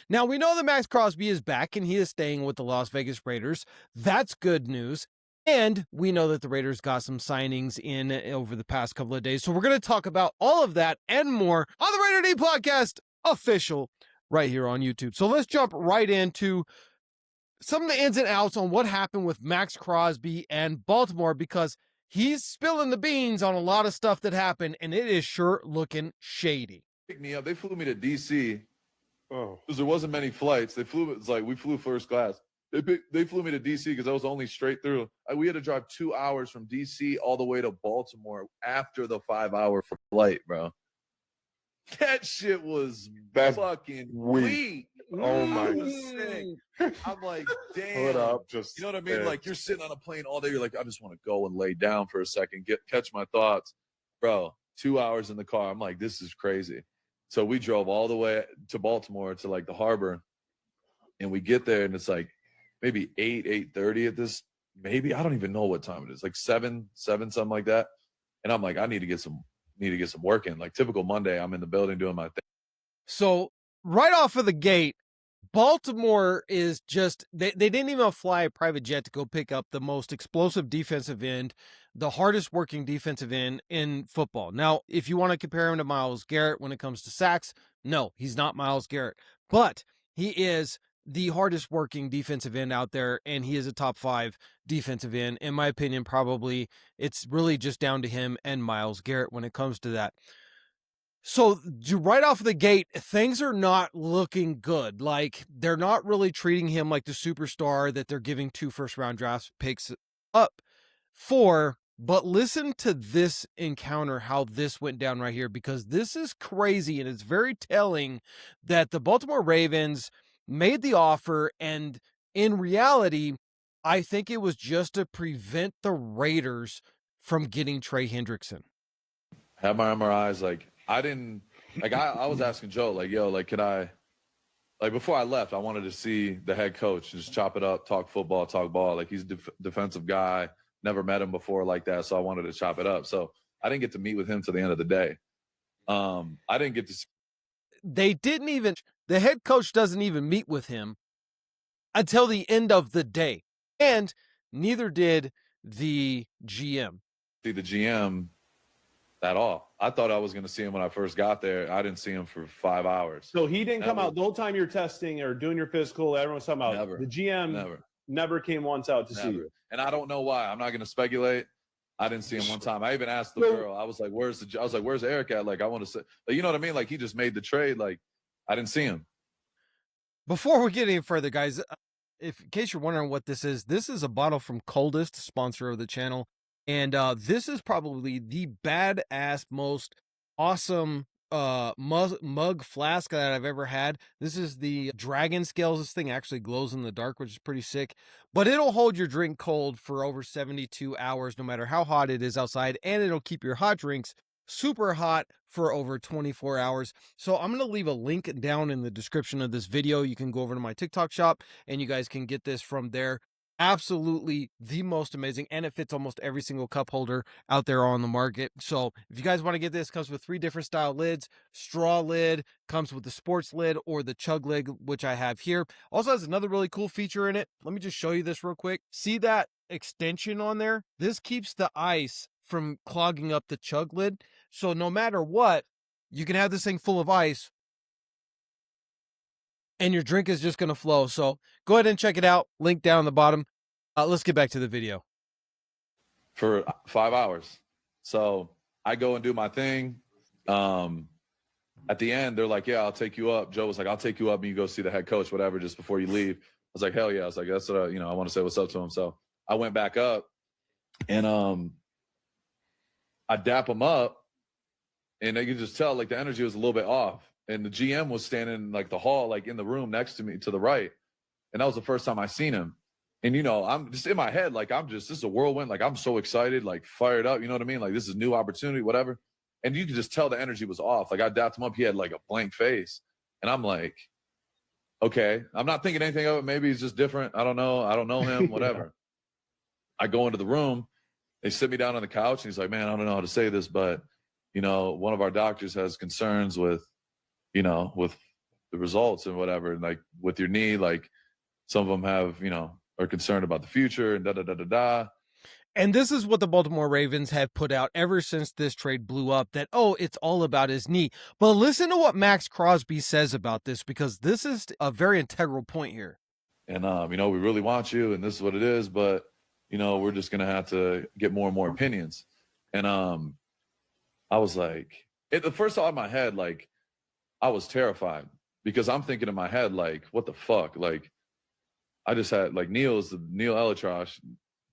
Now, we know that Maxx Crosby is back and he is staying with the Las Vegas Raiders. That's good news. And we know that the Raiders got some signings in over the past couple of days. So we're going to talk about all of that and more on the Raider D Podcast official right here on YouTube. So let's jump right into some of the ins and outs on what happened with Maxx Crosby and Baltimore, because he's spilling the beans on a lot of stuff that happened, and it is sure looking shady. Picked me up. They flew me to D.C. Oh, because there wasn't many flights. They flew. It's like we flew first class. They flew me to D.C. because I was only straight through. We had to drive 2 hours from D.C. all the way to Baltimore after the 5-hour flight, bro. That shit was fucking weak. Oh my God. I'm like, damn. Put up, just you know what I mean? Like you're sitting on a plane all day. You're like, I just want to go and lay down for a second, catch my thoughts, bro. 2 hours in the car. I'm like, this is crazy. So we drove all the way to Baltimore to like the harbor, and we get there and it's like maybe 8:30 at this. Maybe I don't even know what time it is. Like 7, something like that. And I'm like, I need to get some work in. Like typical Monday, I'm in the building doing my thing. So right off of the gate, Baltimore is just, they didn't even fly a private jet to go pick up the most explosive defensive end, the hardest working defensive end in football. Now, if you want to compare him to Myles Garrett when it comes to sacks, no, he's not Myles Garrett, but he is the hardest working defensive end out there, and he is a top 5 defensive end. In my opinion, probably it's really just down to him and Myles Garrett when it comes to that. So right off the gate, things are not looking good. Like, they're not really treating him like the superstar that they're giving 2 first-round draft picks up for. But listen to this encounter, how this went down right here, because this is crazy, and it's very telling that the Baltimore Ravens made the offer, and in reality, I think it was just to prevent the Raiders from getting Trey Hendrickson. Had my MRIs, like I didn't, like I was asking Joe, like, yo, like could I, like before I left, I wanted to see the head coach, just chop it up, talk football, talk ball. Like he's a defensive guy, never met him before like that, so I wanted to chop it up. So I didn't get to meet with him till the end of the day. I didn't get to. They didn't even, the head coach doesn't even meet with him until the end of the day. And neither did the GM. See the GM at all. I thought I was going to see him when I first got there. I didn't see him for 5 hours. So he didn't come out the whole time you're testing or doing your physical. Everyone's talking about Never. The GM never came once out to see you. And I don't know why. I'm not going to speculate. I didn't see him one time. I even asked the girl. I was like, "Where's Eric at?" Like, I want to say, like, you know what I mean? Like, he just made the trade. Like, I didn't see him. Before we get any further, guys, in case you're wondering what this is a bottle from Coldest, sponsor of the channel. And this is probably the badass, most awesome mug flask that I've ever had. This is the dragon scales. This thing actually glows in the dark, which is pretty sick. But it'll hold your drink cold for over 72 hours, no matter how hot it is outside. And it'll keep your hot drinks super hot for over 24 hours. So I'm going to leave a link down in the description of this video. You can go over to my TikTok shop and you guys can get this from there. Absolutely the most amazing, and it fits almost every single cup holder out there on the market. So if you guys want to get this, comes with 3 different style lids. Straw lid, comes with the sports lid or the chug lid, which I have here. Also has another really cool feature in it. Let me just show you this real quick. See that extension on there? This keeps the ice from clogging up the chug lid. So no matter what, you can have this thing full of ice and your drink is just going to flow. So go ahead and check it out. Link down in the bottom. Let's get back to the video. For 5 hours. So I go and do my thing. At the end, they're like, yeah, I'll take you up. Joe was like, I'll take you up and you go see the head coach, whatever, just before you leave. I was like, hell yeah. I was like, that's what I want to say what's up to him. So I went back up and I dap him up, and you could just tell like the energy was a little bit off. And the GM was standing in like the hall, like in the room next to me to the right. And that was the first time I seen him. And, I'm just in my head, like, this is a whirlwind. Like, I'm so excited, like fired up. You know what I mean? Like, this is a new opportunity, whatever. And you could just tell the energy was off. Like, I dapped him up. He had like a blank face. And I'm like, okay, I'm not thinking anything of it. Maybe he's just different. I don't know him, whatever. I go into the room. They sit me down on the couch. And he's like, man, I don't know how to say this, but, one of our doctors has concerns with the results and whatever. And like with your knee, like some of them have, you know, are concerned about the future and da da da da da. And this is what the Baltimore Ravens have put out ever since this trade blew up, that, oh, it's all about his knee. But listen to what Maxx Crosby says about this, because this is a very integral point here. And, you know, we really want you and this is what it is, but, you know, we're just going to have to get more and more opinions. And I was like, the first thought in my head, like, I was terrified because I'm thinking in my head, like, what the fuck? Like, I just had, like, ElAttrache,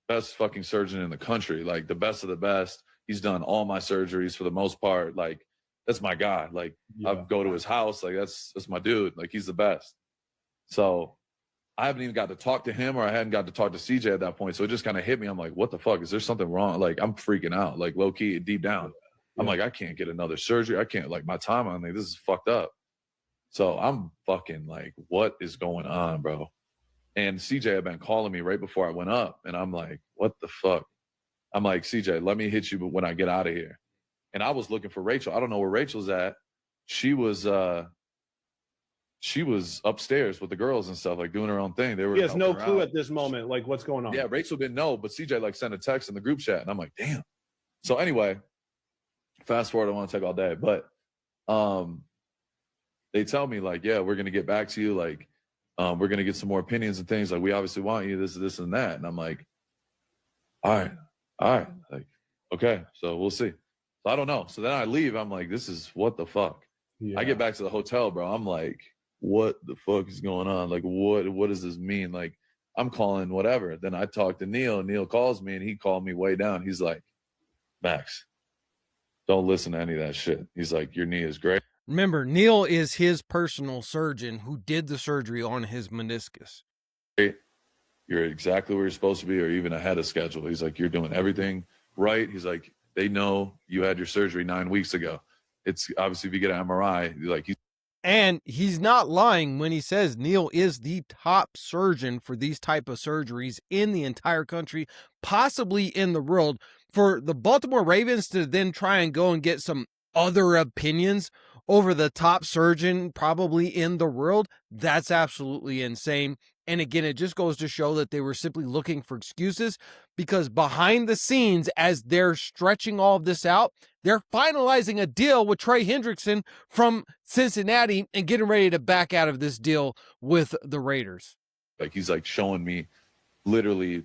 best fucking surgeon in the country, like the best of the best. He's done all my surgeries for the most part. Like, that's my guy. Like, I go to his house. Like, that's my dude. Like, he's the best. So I haven't even got to talk to him, or I hadn't got to talk to CJ at that point. So it just kind of hit me. I'm like, what the fuck? Is there something wrong? Like, I'm freaking out, like low key, deep down. I'm like, I can't get another surgery. I can't, like, my time on, like, this is fucked up. So I'm fucking like, what is going on, bro? And CJ had been calling me right before I went up. And I'm like, what the fuck? I'm like, CJ, let me hit you when I get out of here. And I was looking for Rachel. I don't know where Rachel's at. She was upstairs with the girls and stuff, like doing her own thing. They were. He has no clue at this moment, like what's going on. Yeah, Rachel didn't know, but CJ like sent a text in the group chat. And I'm like, damn. So anyway, fast forward, I want to take all day. But they tell me like, yeah, we're going to get back to you. Like, we're going to get some more opinions and things. Like, we obviously want you, this, and that. And I'm like, all right. Like, okay, so we'll see. So I don't know. So then I leave. I'm like, this is what the fuck? Yeah. I get back to the hotel, bro. I'm like, what the fuck is going on? Like, what does this mean? Like, I'm calling whatever. Then I talk to Neil. Neil calls me, and he called me way down. He's like, Max, don't listen to any of that shit. He's like, your knee is great. Remember, Neil is his personal surgeon who did the surgery on his meniscus. You're exactly where you're supposed to be, or even ahead of schedule. He's like, you're doing everything right. He's like, they know you had your surgery 9 weeks ago. It's obviously, if you get an MRI, like, and he's not lying when he says Neil is the top surgeon for these type of surgeries in the entire country, possibly in the world. For the Baltimore Ravens to then try and go and get some other opinions over the top surgeon probably in the world, that's absolutely insane. And again, it just goes to show that they were simply looking for excuses, because behind the scenes, as they're stretching all of this out, they're finalizing a deal with Trey Hendrickson from Cincinnati and getting ready to back out of this deal with the Raiders. Like, he's like showing me literally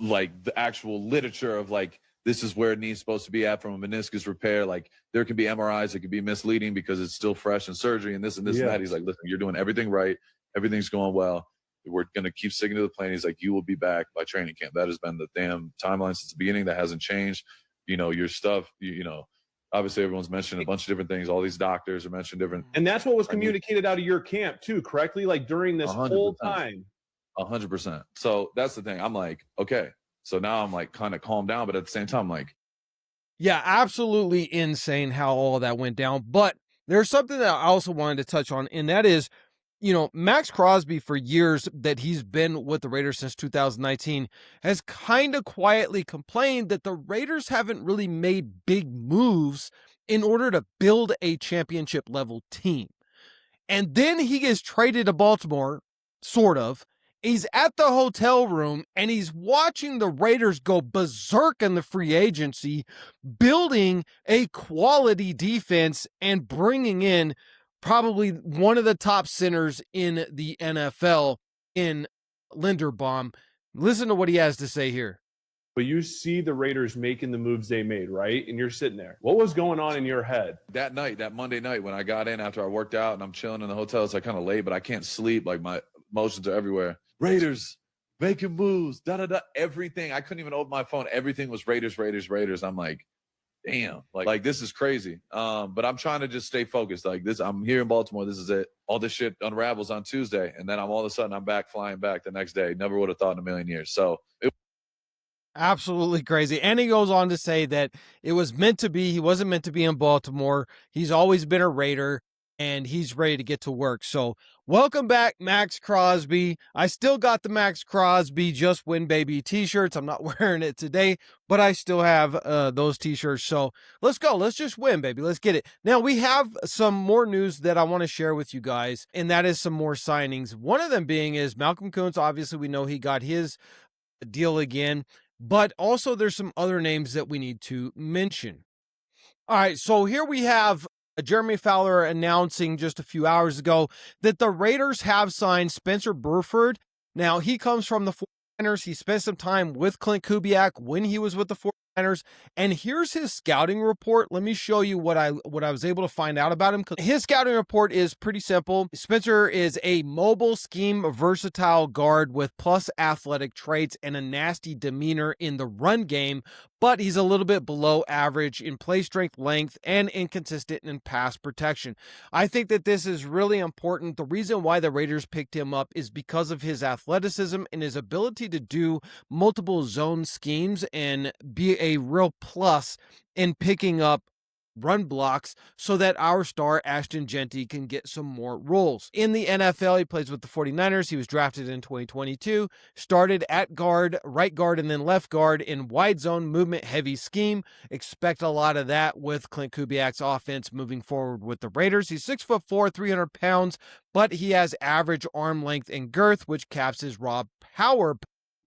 like the actual literature of like, this is where it needs supposed to be at from a meniscus repair. Like, there could be MRIs that could be misleading because it's still fresh in surgery and this and this and that. He's like, listen, you're doing everything right. Everything's going well. We're going to keep sticking to the plan. He's like, you will be back by training camp. That has been the damn timeline since the beginning. That hasn't changed. You know, your stuff, you know, obviously everyone's mentioned a bunch of different things. All these doctors are mentioned different. And that's what was communicated out of your camp too, correctly? Like during this 100%. Whole time. 100%. So that's the thing. I'm like, okay. So now I'm like kind of calmed down, but at the same time, like, yeah, absolutely insane how all that went down. But there's something that I also wanted to touch on, and that is, you know, Maxx Crosby, for years that he's been with the Raiders since 2019, has kind of quietly complained that the Raiders haven't really made big moves in order to build a championship level team. And then he gets traded to Baltimore, sort of. He's at the hotel room and he's watching the Raiders go berserk in the free agency, building a quality defense and bringing in probably one of the top centers in the NFL in Linderbaum. Listen to what he has to say here. But you see the Raiders making the moves they made, right? And you're sitting there. What was going on in your head? That night, that Monday night when I got in after I worked out and I'm chilling in the hotel, it's like kind of late, but I can't sleep. Like, my emotions are everywhere. Raiders making moves, da-da-da, everything. I couldn't even open my phone. Everything was Raiders, Raiders, Raiders. I'm like, damn, like this is crazy. But I'm trying to just stay focused. Like this, I'm here in Baltimore. This is it. All this shit unravels on Tuesday. And then all of a sudden I'm back, flying back the next day. Never would have thought in a million years. So absolutely crazy. And he goes on to say that it was meant to be. He wasn't meant to be in Baltimore. He's always been a Raider. and he's ready to get to work. So welcome back, Maxx Crosby. I still got the Maxx Crosby Just Win Baby t-shirts. I'm not wearing it today, but I still have those t-shirts. So let's go. Let's just win, baby. Let's get it. Now we have some more news that I want to share with you guys, and that is some more signings. One of them being is Malcolm Kuntz. Obviously, we know he got his deal again, but also there's some other names that we need to mention. All right, so here we have Jeremy Fowler announcing just a few hours ago that the Raiders have signed Spencer Burford. Now, he comes from the 49ers. He spent some time with Clint Kubiak when he was with the 49ers. And here's his scouting report. Let me show you what I was able to find out about him. His scouting report is pretty simple. Spencer is a mobile, scheme, versatile guard with plus athletic traits and a nasty demeanor in the run game, but he's a little bit below average in play strength, length, and inconsistent in pass protection. I think that this is really important. The reason why the Raiders picked him up is because of his athleticism and his ability to do multiple zone schemes and be a real plus in picking up run blocks so that our star Ashton Genty can get some more roles. In the NFL, he plays with the 49ers. He was drafted in 2022, started at guard, right guard, and then left guard in wide zone movement heavy scheme. Expect a lot of that with Clint Kubiak's offense moving forward with the Raiders. He's 6'4", 300 pounds, but he has average arm length and girth, which caps his raw power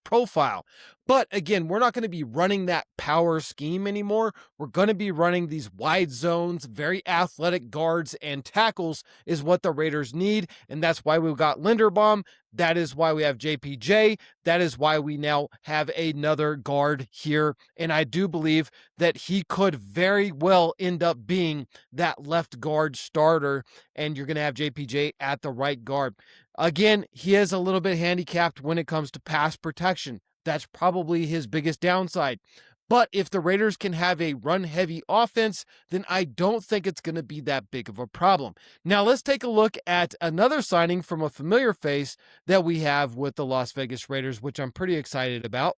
profile. But again, we're not going to be running that power scheme anymore. We're going to be running these wide zones, very athletic guards and tackles is what the Raiders need. And that's why we've got Linderbaum. That is why we have JPJ. That is why we now have another guard here. And I do believe that he could very well end up being that left guard starter. And you're going to have JPJ at the right guard. Again, he is a little bit handicapped when it comes to pass protection. That's probably his biggest downside. But if the Raiders can have a run-heavy offense, then I don't think it's going to be that big of a problem. Now, let's take a look at another signing from a familiar face that we have with the Las Vegas Raiders, which I'm pretty excited about.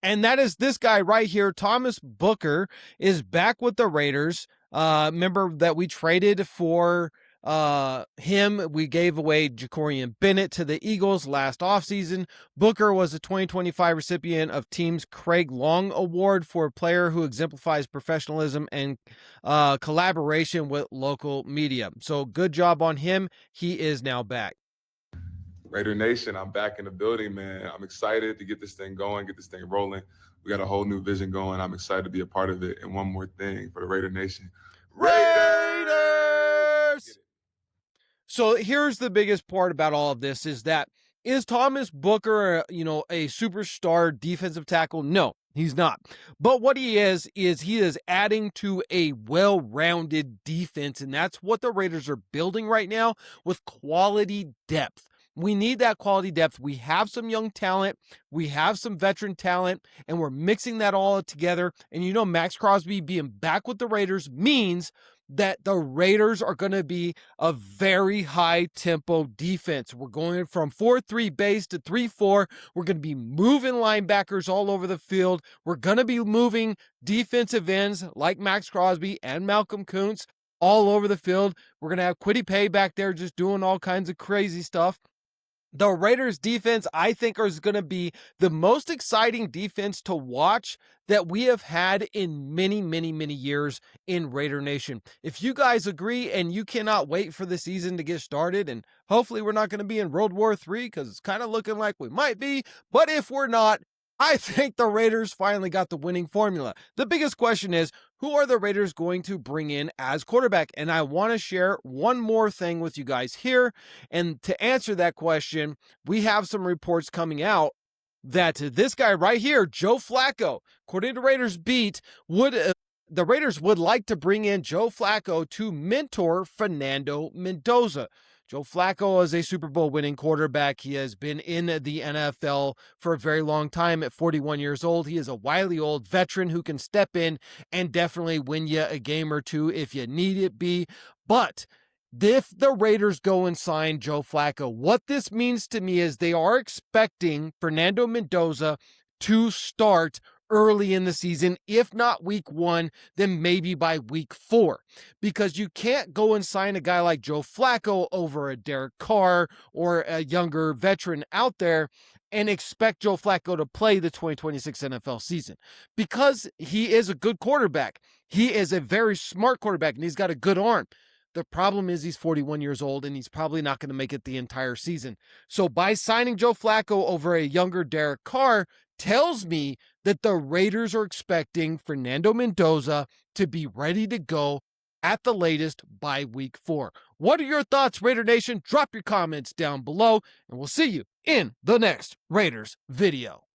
And that is this guy right here. Thomas Booker is back with the Raiders. Remember that we traded for him. We gave away Jacorian Bennett to the Eagles last offseason. Booker was a 2025 recipient of Team's Craig Long Award for a player who exemplifies professionalism and collaboration with local media. So good job on him. He is now back. Raider Nation, I'm back in the building, man. I'm excited to get this thing going, get this thing rolling. We got a whole new vision going. I'm excited to be a part of it. And one more thing for the Raider Nation. Raiders! So here's the biggest part about all of this is that is Thomas Booker, a superstar defensive tackle? No, he's not. But what he is he is adding to a well-rounded defense, and that's what the Raiders are building right now with quality depth. We need that quality depth. We have some young talent. We have some veteran talent, and we're mixing that all together. And Maxx Crosby being back with the Raiders means that the Raiders are going to be a very high-tempo defense. We're going from 4-3 base to 3-4. We're going to be moving linebackers all over the field. We're going to be moving defensive ends like Maxx Crosby and Malcolm Kuntz all over the field. We're going to have Kwity Paye back there just doing all kinds of crazy stuff. The Raiders defense, I think, is going to be the most exciting defense to watch that we have had in many, many, many years in Raider Nation. If you guys agree and you cannot wait for the season to get started, and hopefully we're not going to be in World War III because it's kind of looking like we might be, but if we're not, I think the Raiders finally got the winning formula. The biggest question is, who are the Raiders going to bring in as quarterback? And I want to share one more thing with you guys here. And to answer that question, we have some reports coming out that this guy right here, Joe Flacco, according to Raiders Beat, the Raiders would like to bring in Joe Flacco to mentor Fernando Mendoza. Joe Flacco is a Super Bowl winning quarterback. He has been in the NFL for a very long time at 41 years old. He is a wily old veteran who can step in and definitely win you a game or two if you need it be. But if the Raiders go and sign Joe Flacco, what this means to me is they are expecting Fernando Mendoza to start early in the season. If not week 1, then maybe by week 4, because you can't go and sign a guy like Joe Flacco over a Derek Carr or a younger veteran out there and expect Joe Flacco to play the 2026 NFL season, because he is a good quarterback. He is a very smart quarterback, and he's got a good arm. The problem is he's 41 years old, and he's probably not going to make it the entire season. So by signing Joe Flacco over a younger Derek Carr tells me that the Raiders are expecting Fernando Mendoza to be ready to go at the latest by week 4. What are your thoughts, Raider Nation? Drop your comments down below, and we'll see you in the next Raiders video.